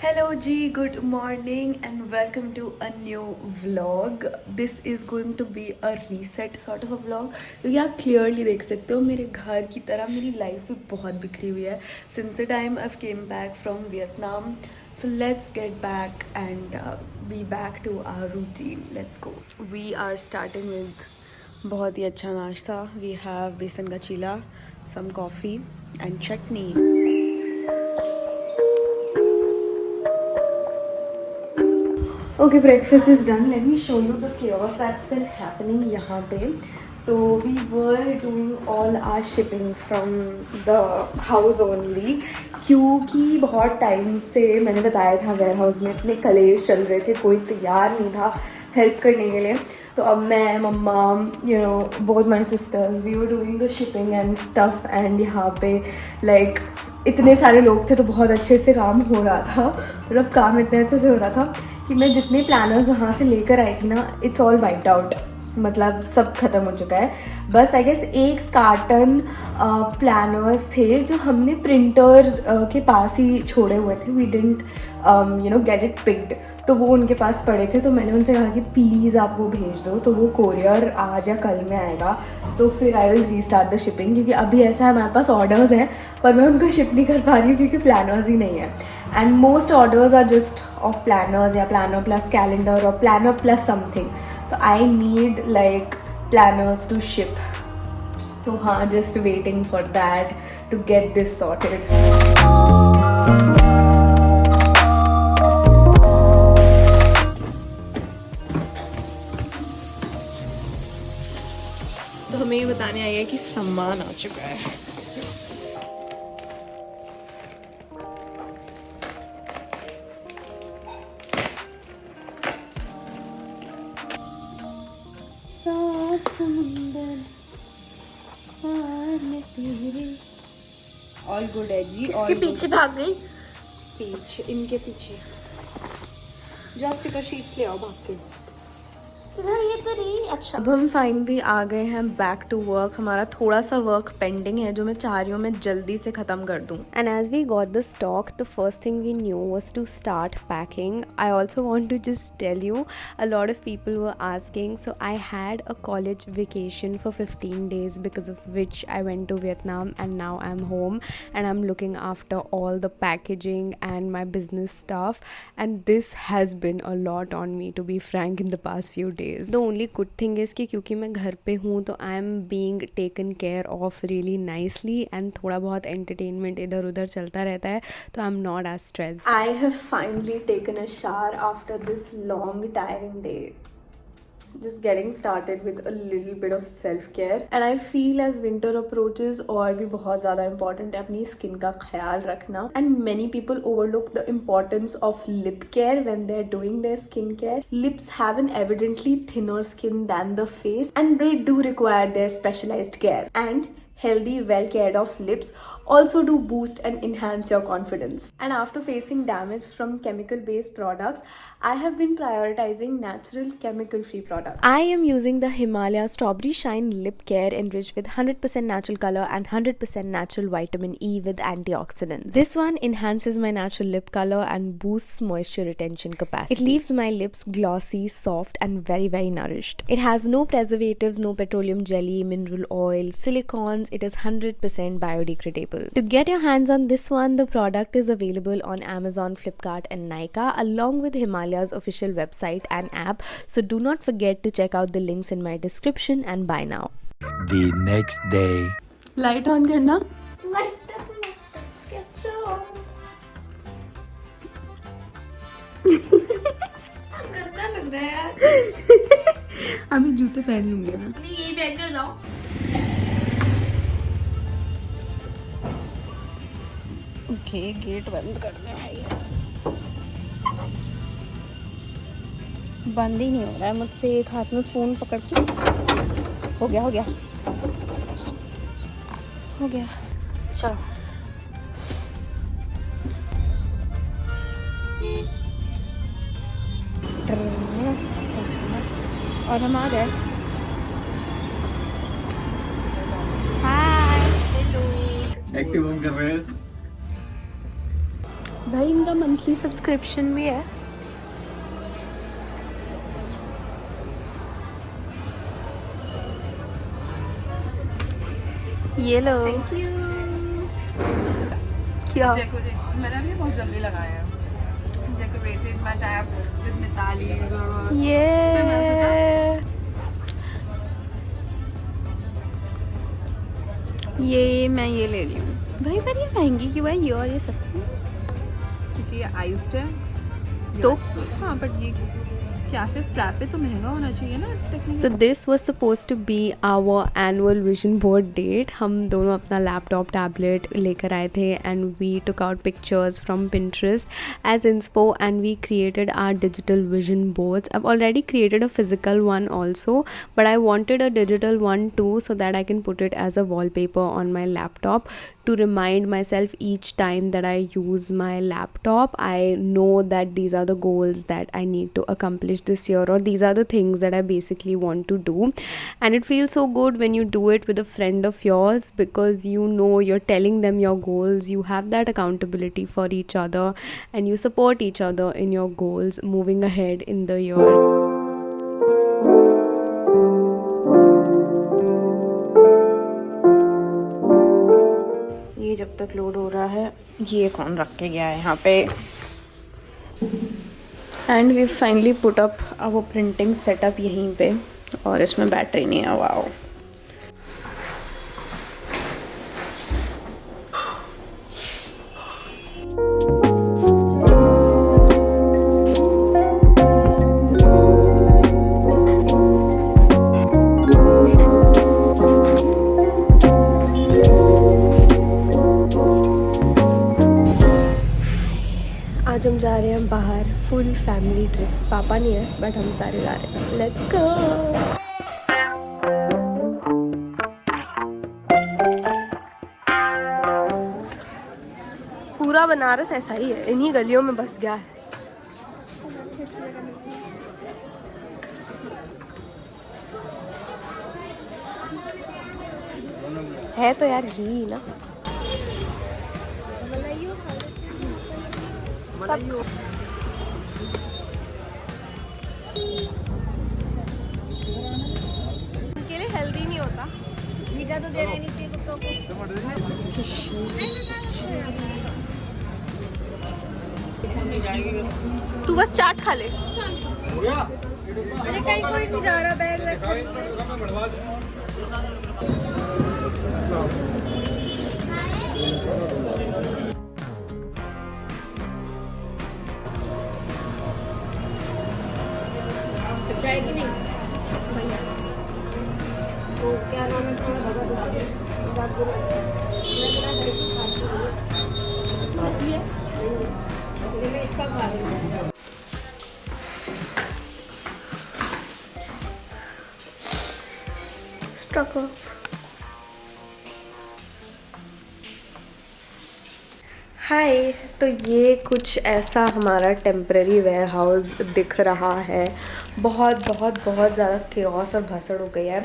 Hello G, good morning and welcome to a new vlog. This is going to be a reset sort of a vlog क्योंकि आप clearly देख सकते हो मेरे घर की तरह मेरी life भी बहुत बिखरी हुई है since the time I've came back from Vietnam. So let's get back and be back to our routine. Let's go. We are starting with बहुत ही अच्छा नाश्ता. We have बेसन का चीला, some coffee and chutney. Okay, breakfast is done. Let me show you the chaos that's been happening यहाँ पे. So we were doing all our shipping from the house only क्योंकि बहुत time से मैंने बताया था वेयर हाउस में इतने कलेश चल रहे थे, कोई तैयार नहीं था हेल्प करने के लिए. तो अब मैं, मम्मा, both my sisters, we were doing the shipping and stuff and यहाँ पे like इतने सारे लोग थे तो बहुत अच्छे से काम हो रहा था. मतलब काम इतने अच्छे से हो रहा था कि मैं जितने प्लानर्स वहाँ से लेकर आई थी ना, इट्स ऑल वाइप्ड आउट. मतलब सब ख़त्म हो चुका है. बस आई गेस एक कार्टन प्लानर्स थे जो हमने प्रिंटर के पास ही छोड़े हुए थे. We didn't get it picked. तो वो उनके पास पड़े थे तो मैंने उनसे कहा कि प्लीज़ आप वो भेज दो. तो वो कोरियर आज या कल में आएगा तो फिर I will restart the shipping. क्योंकि अभी ऐसा है हमारे पास ऑर्डर्स हैं पर मैं उनको शिप नहीं कर पा रही हूँ क्योंकि प्लानर्स ही नहीं है. And most orders are just of planners या प्लानर प्लस कैलेंडर और प्लानर प्लस समथिंग. तो I need like planners to ship. तो हाँ, just waiting for that to get this sorted. तो हमें ये बताने आई है कि सामान आ चुका है. ऑल गुड है जी. इसके पीछे भाग गई. पीछे, इनके पीछे जस्ट स्टिकर शीट्स ले आओ भाग के. इधर ये तो नहीं. अच्छा, अब हम फाइनली आ गए हैं बैक टू वर्क. हमारा थोड़ा सा वर्क पेंडिंग है जो मैं चाह रही हूँ मैं जल्दी से ख़त्म कर दूँ. And as we got the stock, the first thing we knew was to start packing. I also want to just tell you, a lot of people were asking. So I had a college vacation for 15 days because of which I went to Vietnam and now I'm home and I'm looking after all the packaging and my business stuff. And this has been a lot on me, to be frank, in the past few days. The only good thing is कि क्योंकि मैं घर पे हूँ तो I am being taken care of really nicely and थोड़ा बहुत entertainment इधर उधर चलता रहता है तो I am not as stressed. I have finally taken a shower after this long tiring day. Just getting started with a little bit of self-care. And I feel as winter approaches और भी बहुत ज़्यादा important है अपनी skin का ख्याल रखना. And many people overlook the importance of lip care when they're doing their skincare. Lips have an evidently thinner skin than the face and they do require their specialized care. And healthy, well cared of lips also do boost and enhance your confidence. And after facing damage from chemical based products, I have been prioritizing natural chemical free products. I am using the Himalaya Strawberry Shine Lip Care enriched with 100% natural color and 100% natural vitamin E with antioxidants. This one enhances my natural lip color and boosts moisture retention capacity. It leaves my lips glossy, soft and very very nourished. It has no preservatives, no petroleum jelly, mineral oil, silicones. It is 100% biodegradable. To get your hands on this one, the product is available on Amazon, Flipkart and Nykaa along with Himalaya's official website and app. So do not forget to check out the links in my description and buy now. The next day. Light on करना. गंदा लग रहा है यार. अभी जूते पहन लूंगी मैं. नहीं, यही पहन कर जाओ. ओके, गेट बंद कर दे भाई. बंद ही नहीं हो रहा है मुझसे. एक हाथ में फ़ोन पकड़ के. हो गया हो गया हो गया. चलो. और हम आ गए. हाय. एक्टिव ऑन कर रहे हैं. भाई इनका मंथली सब्सक्रिप्शन भी है। ये लो। Thank you. क्या मैंने भी बहुत जल्दी लगाया है। Decorated my tab with Mitali. ये मैं ये ले रही हूँ भाई, पर ये महंगी क्यों है ये और ये सस्ती है? क्योंकि ये आइस्ड है तो हाँ, बट ये कैफे फ्रैपे तो महंगा होना चाहिए ना technically. So this was suppose to be our annual vision board date. हम दोनों अपना लैपटॉप टैबलेट लेकर आए थे and we took out pictures from Pinterest as inspo and we created our digital vision boards. I've already created a physical one also, but I wanted a digital one too so that I can put it as a wallpaper on my laptop to remind myself each time that I use my laptop. I know that these are the goals that I need to accomplish this year, or these are the things that I basically want to do. And it feels so good when you do it with a friend of yours, because you know you're telling them your goals, you have that accountability for each other, and you support each other in your goals moving ahead in the year. ये जब तक load हो रहा है, ये कौन रख के गया है यहाँ पे। And we finally put up वो प्रिंटिंग सेटअप यहीं पे, और इसमें बैटरी नहीं है। वाओ। आज हम जा रहे हैं बाहर, फुल फैमिली ट्रिप। पापा नहीं है बट हम सारे जा रहे हैं। Let's go. पूरा बनारस ऐसा ही है, इन्हीं गलियों में बस गया है तो यार घी ना। उनके लिए हेल्दी नहीं होता। मीठा तो देना ही नहीं चाहिए कुत्तों को। तू बस चाट खा ले। अरे कहीं कोई नहीं जा रहा बैग अच्छा है कि नहीं? तो क्या नाम है थोड़ा बात बोलो। मैं इसका खा रही हूँ। स्ट्रगल्स। हाय, तो ये कुछ ऐसा हमारा टेम्पररी वेयर हाउस दिख रहा है। बहुत बहुत बहुत ज़्यादा केओस और भसड़ हो गई है,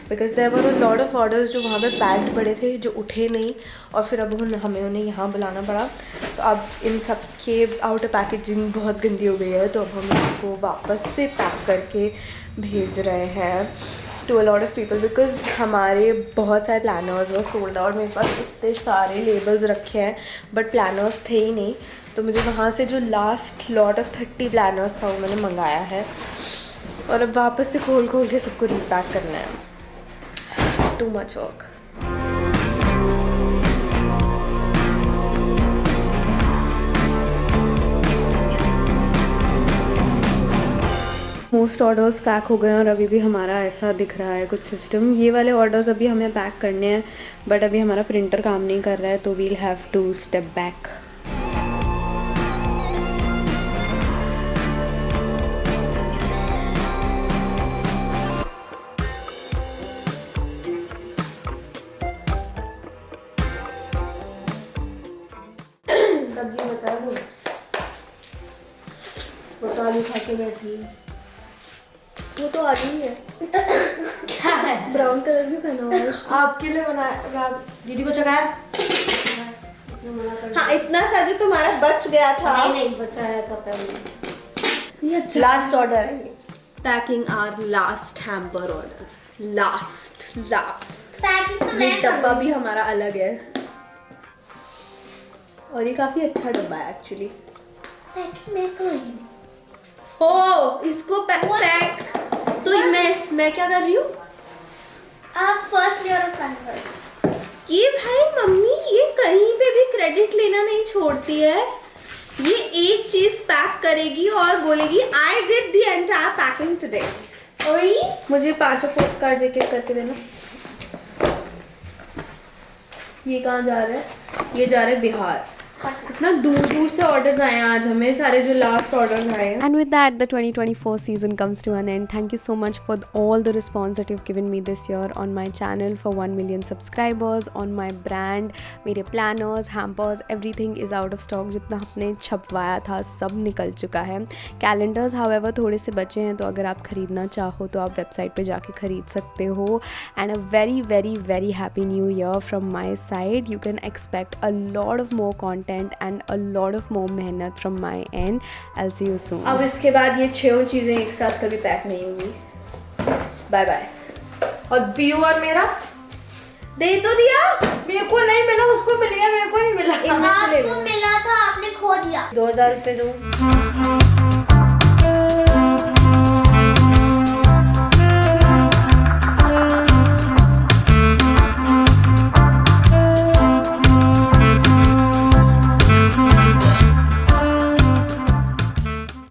because there were a lot of orders जो वहाँ पे पैक्ड पड़े थे, जो उठे नहीं, और फिर अब हमें उन्हें यहाँ बुलाना पड़ा। तो अब इन सब के आउटर पैकेजिंग बहुत गंदी हो गई है, तो अब हम इसको वापस से पैक करके भेज रहे हैं to a lot of people, because हमारे बहुत सारे प्लानर्स वो सोल्ड आउट। मेरे पास इतने सारे लेबल्स रखे हैं बट प्लानर्स थे ही नहीं, तो मुझे वहाँ से जो लास्ट लॉट ऑफ 30 प्लानर्स था वो मैंने मंगाया है, और अब वापस से खोल खोल के सबको रीपैक करना है। Too much work. Most orders pack हो गए हैं, और अभी भी हमारा ऐसा दिख रहा है कुछ सिस्टम। ये वाले ऑर्डर्स अभी हमें पैक करने हैं, बट अभी हमारा प्रिंटर काम नहीं कर रहा है, तो we'll have to step back. सब्जी बता दो। वो तो आलू खा के बैठी है। वो तो आलू ही है। क्या है? ब्राउन कलर भी पहना हुआ है। आपके लिए बनाया, दीदी को चखाया। मना कर हाँ, इतना सा जो तुम्हारा बच गया था। नहीं बचाया था पहले। ये लास्ट ऑर्डर है। Packing our last hamper order, last packing तो ये डब्बा भी हमारा अलग है और ये काफी अच्छा डब्बा है एक्चुअली। पैकिंग मैं करूँ। हो इसको पैक तो मैं क्या कर रही हूँ? आप फर्स्ट लेयर ऑफ पैकिंग। ये भाई मम्मी ये कहीं पे भी क्रेडिट लेना नहीं छोड़ती है। ये एक चीज पैक करेगी और बोलेगी I did the entire packing today. और ये मुझे 5 पोस्ट कार्ड एक एक करके देना। ये कहाँ जा रहा है? ये जा रहा है बिहार। इतना दूर दूर से ऑर्डर आए हैं आज हमें, सारे जो लास्ट ऑर्डर आए हैं। And with that, the 2024 season comes to an end. Thank you so much for all the response that you've given me this year on my channel, for 1 million subscribers, on my brand. मेरे planners, hampers, everything is out of stock. जितना आपने छपवाया था सब निकल चुका है. Calendars, however, थोड़े से बचे हैं, तो अगर आप खरीदना चाहो तो आप वेबसाइट पे जाके खरीद सकते हो. And a very very very happy new year from my side. You can expect a lot of more content and a lot of more मेहनत from my end. I'll see you soon. अब इसके बाद ये 6 चीजें एक साथ कभी pack नहीं होंगी। Bye bye. और व्यू और मेरा दे तो दिया, मेरे को नहीं मिला, उसको मिल गया, मेरे को नहीं मिला। इनमें से ले लो। आपको मिला था, आपने खो दिया। 2000 रुपए दो।